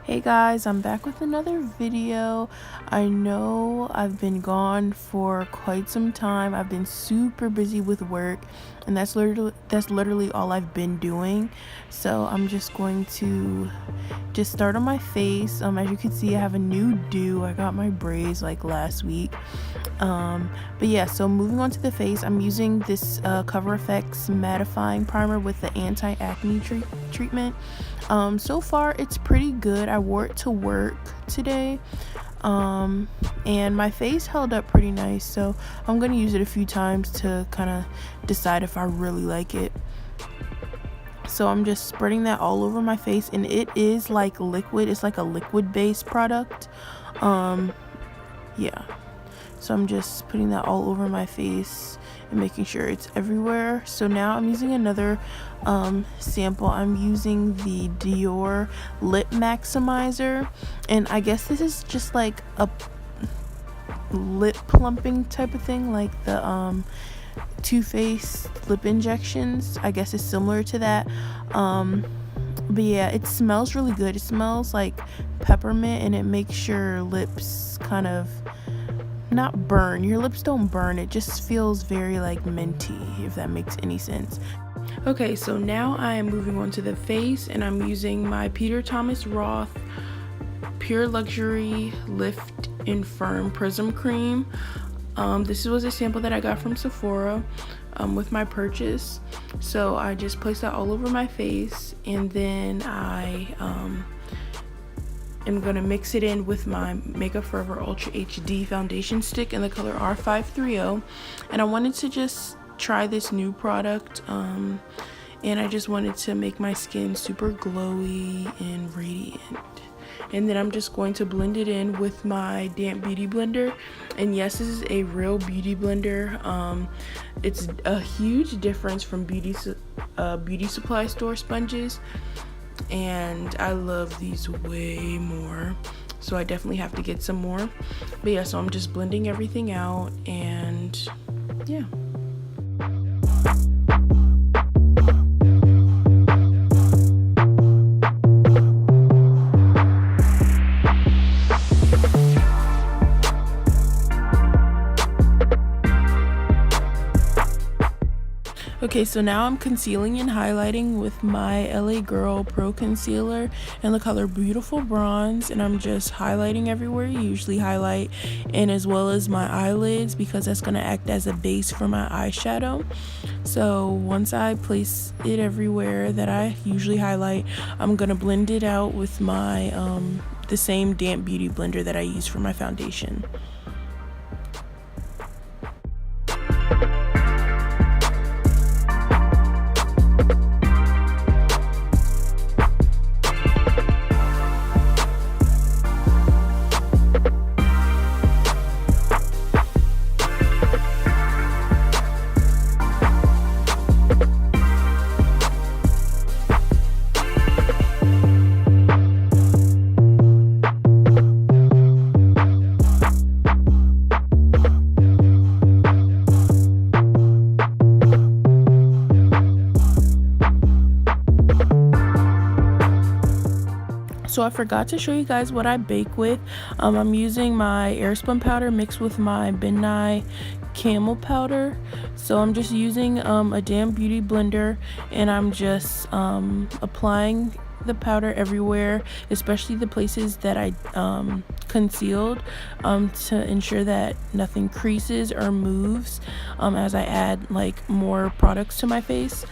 Hey guys, I'm back with another video. I know I've been gone for quite some time. I've been super busy with work, and that's literally all I've been doing. So I'm just going to start on my face. As you can see, I have a new do. I got my braids like last week. But yeah, so moving on to the face, I'm using this Cover FX mattifying primer with the anti-acne treatment. So far it's pretty good. I wore it to work today, and my face held up pretty nice, so I'm gonna use it a few times to kind of decide if I really like it. So I'm just spreading that all over my face, and it is like liquid. It's like a liquid based product. Yeah, so I'm just putting that all over my face and making sure it's everywhere. So now I'm using another sample. I'm using the Dior Lip Maximizer, and I guess this is just like a lip plumping type of thing, like the Too Faced lip injections. I guess it's similar to that. But yeah, it smells really good. It smells like peppermint, and it makes your lips kind of not burn. Your lips don't burn. It just feels very like minty, if that makes any sense. Okay, so now I am moving on to the face, and I'm using my Peter Thomas Roth Pure Luxury Lift and Firm Prism Cream. This was a sample that I got from Sephora with my purchase. So I just placed that all over my face, and then I am going to mix it in with my Makeup Forever Ultra HD foundation stick in the color R530. And I wanted to just try this new product, and I just wanted to make my skin super glowy and radiant. And then I'm just going to blend it in with my damp beauty blender. And yes, this is a real beauty blender. It's a huge difference from beauty supply store sponges, and I love these way more, so I definitely have to get some more. But yeah, so I'm just blending everything out, and yeah. Okay, so now I'm concealing and highlighting with my LA Girl Pro Concealer in the color Beautiful Bronze, and I'm just highlighting everywhere you usually highlight, and as well as my eyelids, because that's going to act as a base for my eyeshadow. So once I place it everywhere that I usually highlight, I'm going to blend it out with my the same damp beauty blender that I use for my foundation. So I forgot to show you guys what I bake with. I'm using my Airspun powder mixed with my B.A.N.S camel powder. So I'm just using a damp beauty blender, and I'm just applying the powder everywhere, especially the places that I concealed, to ensure that nothing creases or moves as I add like more products to my face.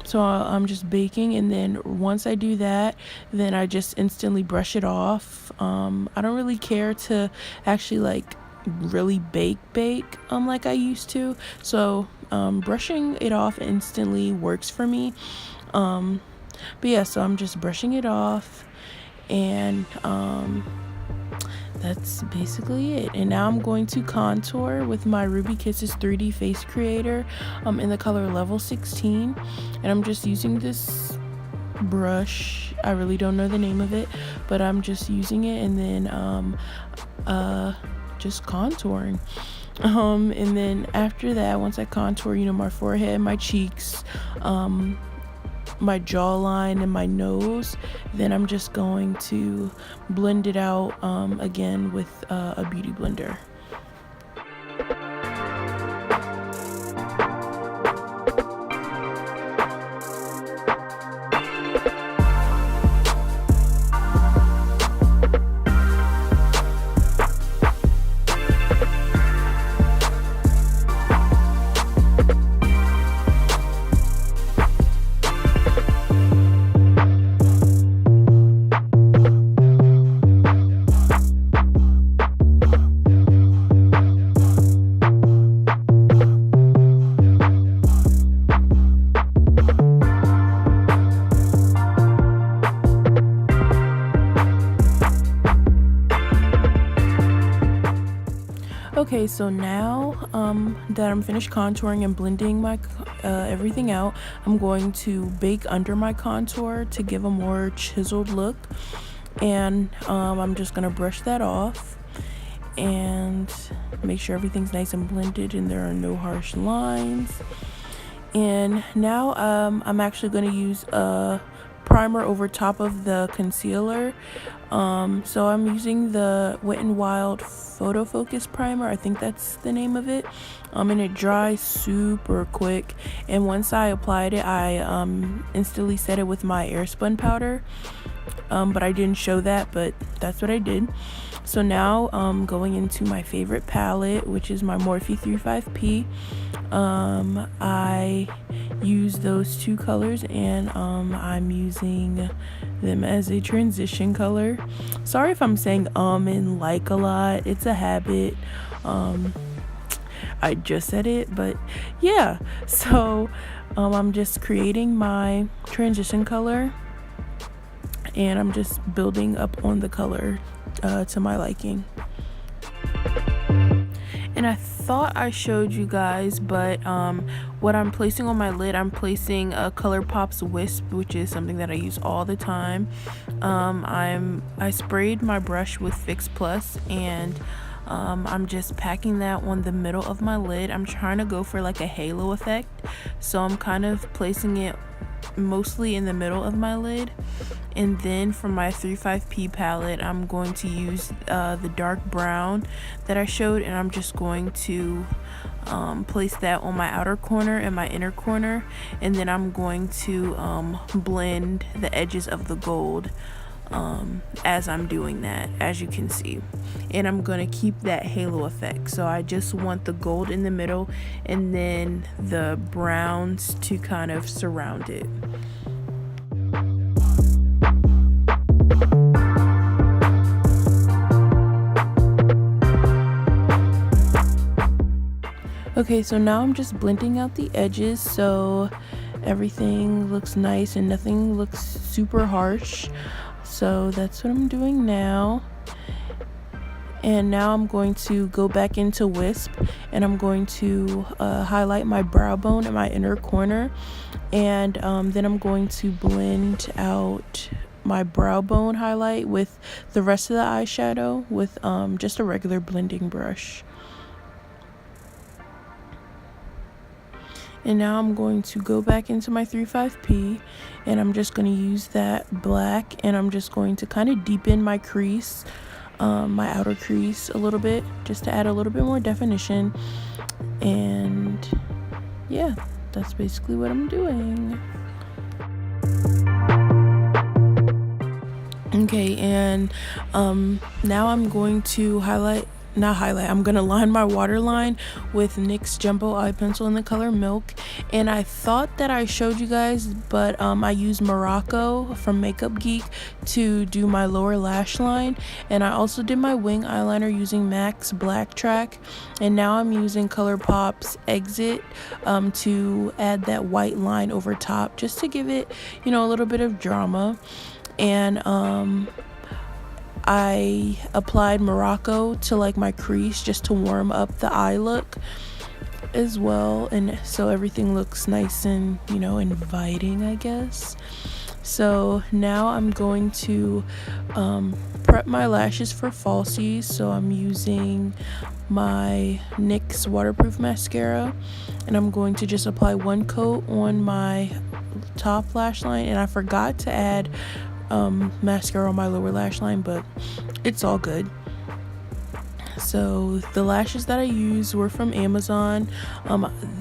So I'm just baking, and then once I do that, then I just instantly brush it off. I don't really care to actually like really bake like I used to, so brushing it off instantly works for me. But yeah, so I'm just brushing it off, and that's basically it. And now I'm going to contour with my Ruby Kisses 3D Face Creator in the color Level 16, and I'm just using this brush. I really don't know the name of it, but I'm just using it, and then just contouring. And then after that, once I contour, my forehead, my cheeks, my jawline and my nose, then I'm just going to blend it out again with a beauty blender. Okay, so now that I'm finished contouring and blending my everything out, I'm going to bake under my contour to give a more chiseled look, and I'm just gonna brush that off and make sure everything's nice and blended and there are no harsh lines. And now I'm actually going to use a primer over top of the concealer. So I'm using the Wet n Wild Photo Focus primer, I think that's the name of it, and it dries super quick, and once I applied it I instantly set it with my airspun powder, but I didn't show that, but that's what I did. So now going into my favorite palette, which is my Morphe 35P. I use those two colors, and I'm using them as a transition color. Sorry if I'm saying and like a lot, it's a habit. I just said it, but yeah. So I'm just creating my transition color, and I'm just building up on the color to my liking. And I thought I showed you guys, but what I'm placing on my lid, I'm placing a ColourPop's Wisp, which is something that I use all the time. I sprayed my brush with Fix Plus, and I'm just packing that on the middle of my lid. I'm trying to go for like a halo effect, so I'm kind of placing it mostly in the middle of my lid. And then for my 35P palette, I'm going to use the dark brown that I showed, and I'm just going to place that on my outer corner and my inner corner, and then I'm going to blend the edges of the gold as I'm doing that, as you can see. And I'm going to keep that halo effect, so I just want the gold in the middle and then the browns to kind of surround it. Okay, so now I'm just blending out the edges so everything looks nice and nothing looks super harsh. So that's what I'm doing now. And now I'm going to go back into Wisp, and I'm going to highlight my brow bone in my inner corner, and then I'm going to blend out my brow bone highlight with the rest of the eyeshadow with just a regular blending brush. And now I'm going to go back into my 35P, and I'm just going to use that black, and I'm just going to kind of deepen my crease, my outer crease a little bit, just to add a little bit more definition. And yeah, that's basically what I'm doing. Okay, and now I'm going to I'm gonna line my waterline with NYX Jumbo Eye Pencil in the color Milk. And I thought that I showed you guys, but I used Morocco from Makeup Geek to do my lower lash line, and I also did my wing eyeliner using MAC's Black Track. And now I'm using ColourPop's Exit to add that white line over top, just to give it, a little bit of drama. And I applied Morocco to like my crease just to warm up the eye look as well, and so everything looks nice and inviting, I guess. So now I'm going to prep my lashes for falsies. So I'm using my NYX waterproof mascara, and I'm going to just apply one coat on my top lash line, and I forgot to add mascara on my lower lash line, but it's all good. So the lashes that I used were from Amazon.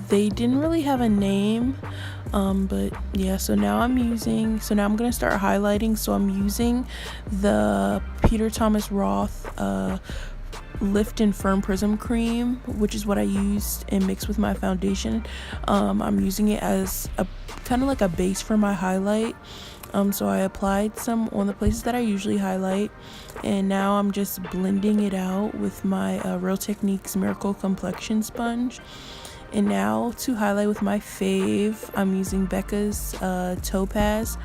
They didn't really have a name, but yeah. So now I'm gonna start highlighting. So I'm using the Peter Thomas Roth Lift and Firm Prism Cream, which is what I used and mixed with my foundation. I'm using it as a kind of like a base for my highlight. So I applied some on the places that I usually highlight, and now I'm just blending it out with my Real Techniques Miracle Complexion Sponge. And now to highlight with my fave, I'm using Becca's Topaz,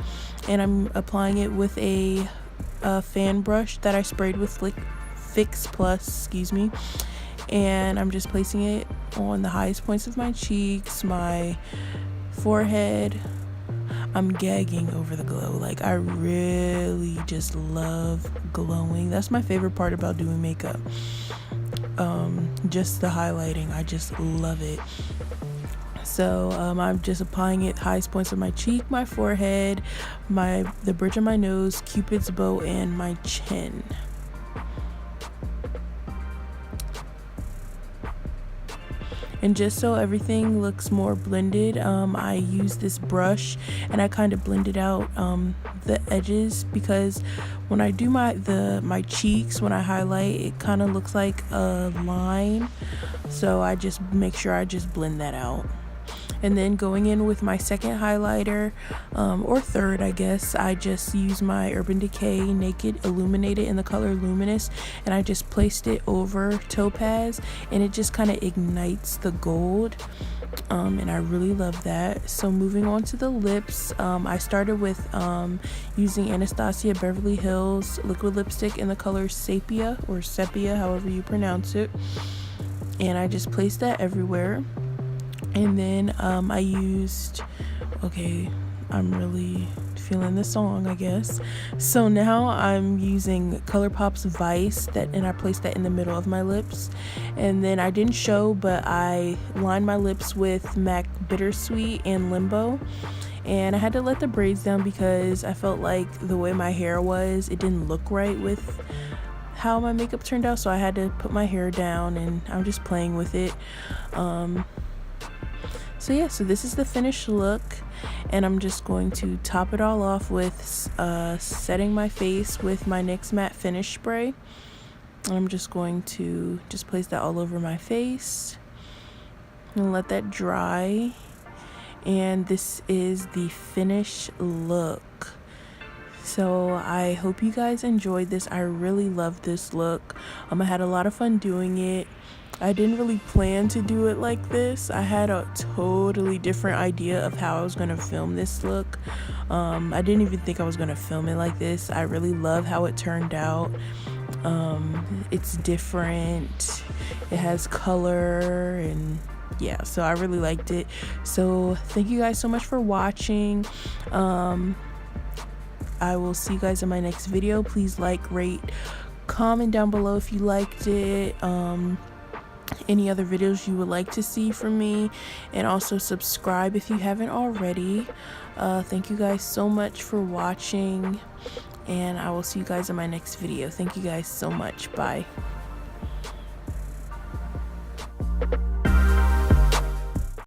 and I'm applying it with a fan brush that I sprayed with Fix Plus, and I'm just placing it on the highest points of my cheeks, my forehead. I'm gagging over the glow. Like, I really just love glowing. That's my favorite part about doing makeup. Just the highlighting, I just love it. So I'm just applying it highest points of my cheek, my forehead, the bridge of my nose, Cupid's bow, and my chin. And just so everything looks more blended, I use this brush and I kind of blended out the edges, because when I do my cheeks, when I highlight, it kind of looks like a line. So I just make sure I just blend that out. And then going in with my second highlighter, or third, I guess, I just use my Urban Decay Naked Illuminated in the color Luminous, and I just placed it over Topaz, and it just kind of ignites the gold, and I really love that. So moving on to the lips, I started with using Anastasia Beverly Hills liquid lipstick in the color Sepia, or Sepia, however you pronounce it, and I just placed that everywhere. And then I used, I'm really feeling the song, I guess. So now I'm using ColourPop's Vice, and I placed that in the middle of my lips. And then I didn't show, but I lined my lips with MAC Bittersweet and Limbo. And I had to let the braids down because I felt like the way my hair was, it didn't look right with how my makeup turned out. So I had to put my hair down, and I'm just playing with it. So yeah, so this is the finished look, and I'm just going to top it all off with setting my face with my NYX Matte Finish Spray. I'm just going to just place that all over my face and let that dry. And this is the finished look. So I hope you guys enjoyed this. I really love this look. I had a lot of fun doing it. I didn't really plan to do it like this. I had a totally different idea of how I was going to film this look. I didn't even think I was going to film it like this. I really love how it turned out. It's different. It has color, and yeah, so I really liked it. So thank you guys so much for watching. I will see you guys in my next video. Please like, rate, comment down below if you liked it. Any other videos you would like to see from me, and also subscribe if you haven't already. Thank you guys so much for watching, and I will see you guys in my next video. Thank you guys so much. Bye.